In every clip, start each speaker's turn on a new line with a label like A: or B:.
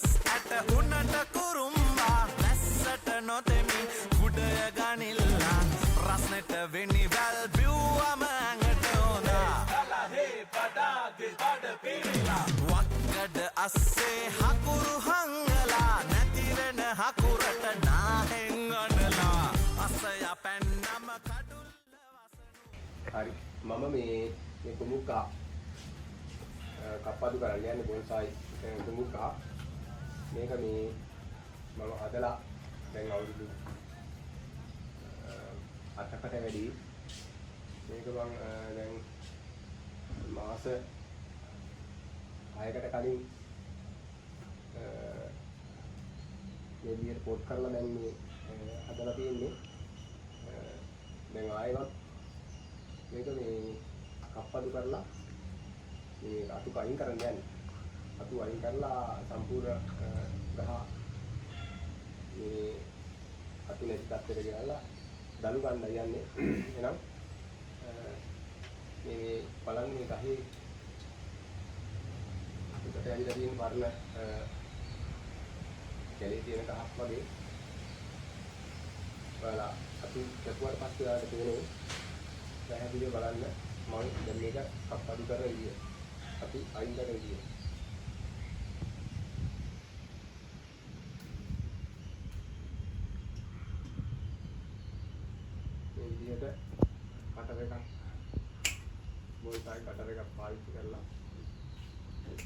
A: ගොස් ඇට උන්නට කුරුම්බා වැස්සට නොතෙමි කුඩය ගනිල්ලා රස්නෙට වෙනි වැල් බිව්වම ඇඟට හොඳා කලහේ පඩාගේ බඩ පිරිලා වක්කඩ අස්සේ හකුරු හංගලා නැතිවෙන හකුරට නාහෙන් අඬලා අසය පැන්නම කඩුල්ල වසනු
B: හරි මම මේ කුමුක්කා කප්පාදු කරන්න යන්නේ බොන්සායි කුමුක්කා මේක මේ මම හදලා දැන් අවුරුදු 8කට වැඩි මේක මම දැන් මාස 6කට කලින් මේ විදිහට පොට් කරලා දැන් මේ හදලා තියෙන්නේ දැන් ආයෙත් මේක මේ කප්පාදු කරලා මේ අතු අයින් කරන්න යන්නේ අතු අයින් කරලා සම්පූර්ණ ගහ මේ අතු නැති තත්ත්වයට ගෙනල්ලා දළු ගන්න යන්නේ එහෙනම් මේ බලන්න මේ ගහේ එකට ඇවිල්ලා තියෙන පරණ කැලේ තියෙන ගහක් වගේ බලලා අතු කැපුවාට පස්සේ ආයෙත් තියෙන්නේ පැහැදිලිව බලන්න මම දැන් මේක කප්පාදු කරලා ඉන්නේ අපි අයින් කරලා ඉන්නේ මේ විදිහට කටර එකක් බෝල්ටයි කටර එකක් පාවිච්චි කරලා ඒක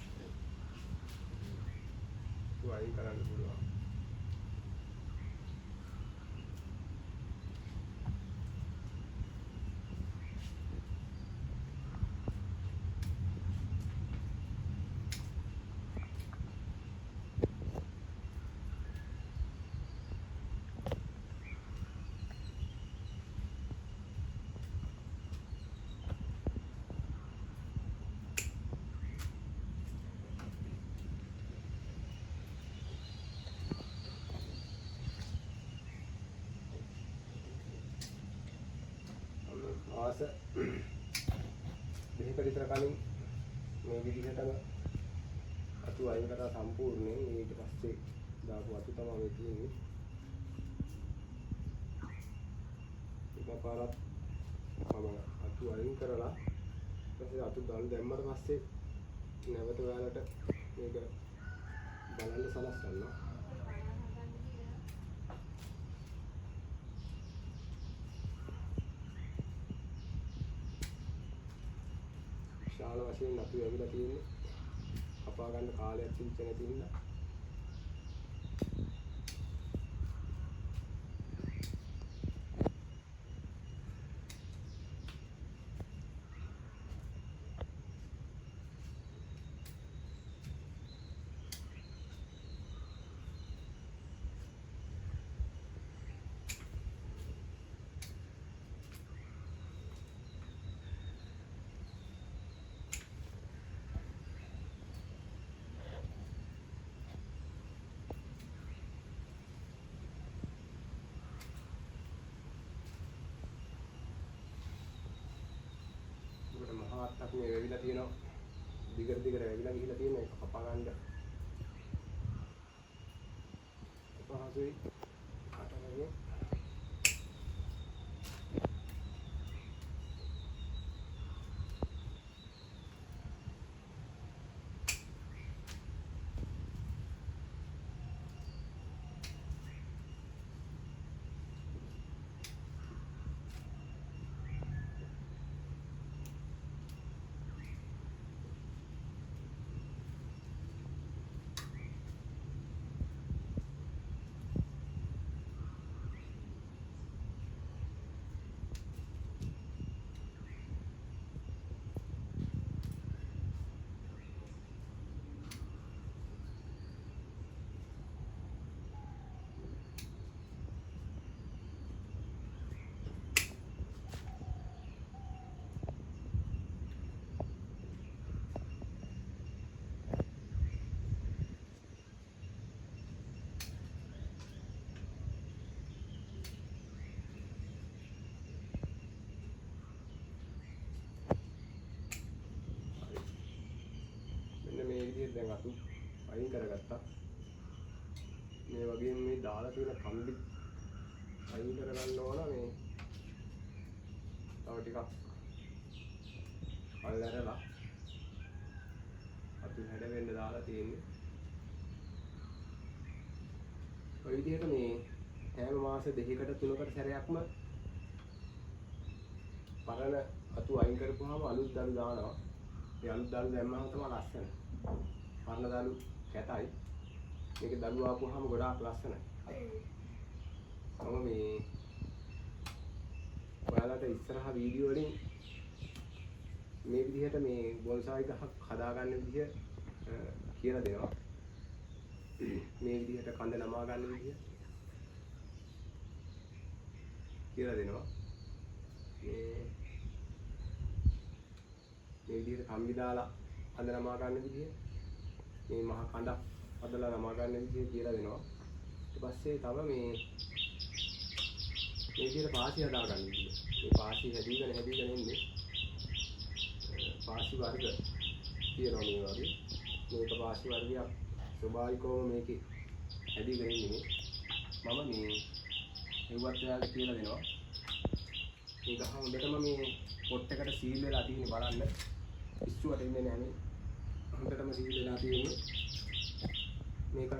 B: අයින් කරන්න පුළුවන් මාස දෙකකට විතර කලින් මේ විදිහටම අතු අයින් කරලා සම්පූර්ණයෙන් ඊට පස්සේ දාපු අතු තමයි මේ තියෙන්නේ එකපාරක් මම අතු අයින් කරලා ඊපස්සේ අතු දාලා දැම්මට පස්සේ නැවත ඔයාලට මේක බලන්න සලස්වන්න ශාල වශයෙන් අතු ඇවිල්ලා තියෙන්නේ කපා ගන්න කාලයක් තිබෙච්ච නැති නිසා මහාත්තක් මේ වෙවිලා තියෙනවා දිගට වෙවිලා ගිහිලා තියෙන එක කපා ගන්න පහසුයි කටවගේ තියෙන කම්බි අයින් කරගන්න ඕන මේ තව ටිකක් අල්ලරලා අපි හැඩ වෙන්න දාලා තියෙන්නේ. ඔය විදිහට මේ හැම මාස 2කට 3කට සැරයක්ම පරණ අතු අයින් කරපුවාම අලුත් දළු දානවා. ඒ අලුත් දළු දැම්මම තමයි ලස්සන. පරණ දළු කැතයි. මේක දළු ආපුවාම ගොඩාක් ලස්සනයි. මම මේ ඔයාලට ඉස්සරහ වීඩියෝ වලින් මේ විදිහට මේ බොන්සායි ගහක් හදාගන්න විදිහ කියලා දෙනවා. මේ විදිහට කඳ නමා ගන්න විදිහ කියලා දෙනවා. මේ විදිහට කම්බි දාලා කඳ නමා ගන්න විදිහ, මේ මහ කඳ හදලා නමා ගන්න විදිහ කියලා දෙනවා. ඊට පස්සේ තව මේ විදිහට පාසි හදා ගන්න විදිහ. මේ පාසි හැදීගෙන එන්නේ පාසි වර්ග තියෙනවා මේ වගේ. මේක පාසි වර්ගයක් ස්වභාවිකවම මේකේ හැදීගෙන ඉන්නේ. මම මේ එව්වත් ඔයාලට කියලා දෙනවා. මේ ගහ හොඳටම මේ පොට් එකට සීල් වෙලා තියෙන්නේ බලන්න. ඉස්සුවට ඉන්නේ නැහැ මේ. හොඳටම සීල් වෙලා තියෙන්නේ. මේක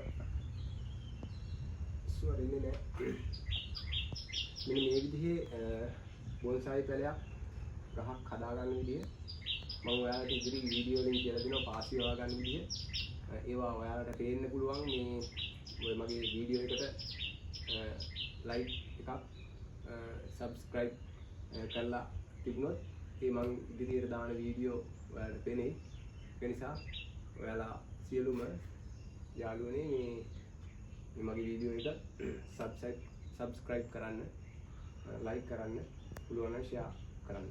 B: ඉස්සුවට ඉන්නේ නැහැ. මෙන්න මේ විදිහේ බොන්සායි පැලයක් ගහක් හදාගන්න විදිහ මම ඔයාලට ඉදිරි වීඩියෝ වලින් කියලා දෙනවා. පාසි හොයා ගන්න විදිහ ඒවා ඔයාලට පේන්න පුළුවන් මේ ඔය මගේ වීඩියෝ එකට ලයික් එකක් සබ්ස්ක්‍රයිබ් කරලා තිබුණොත් ඒ මම ඉදිරියට දාන වීඩියෝ ඔයාලට පේන්නේ. ඒ නිසා ඔයාලා සියලුම යාළුවනේ මේ මගේ වීඩියෝ එක සබ්ස්ක්‍රයිබ් කරන්න, ලයික් කරන්න, පුළුවන් නම් ෂෙයා කරන්න.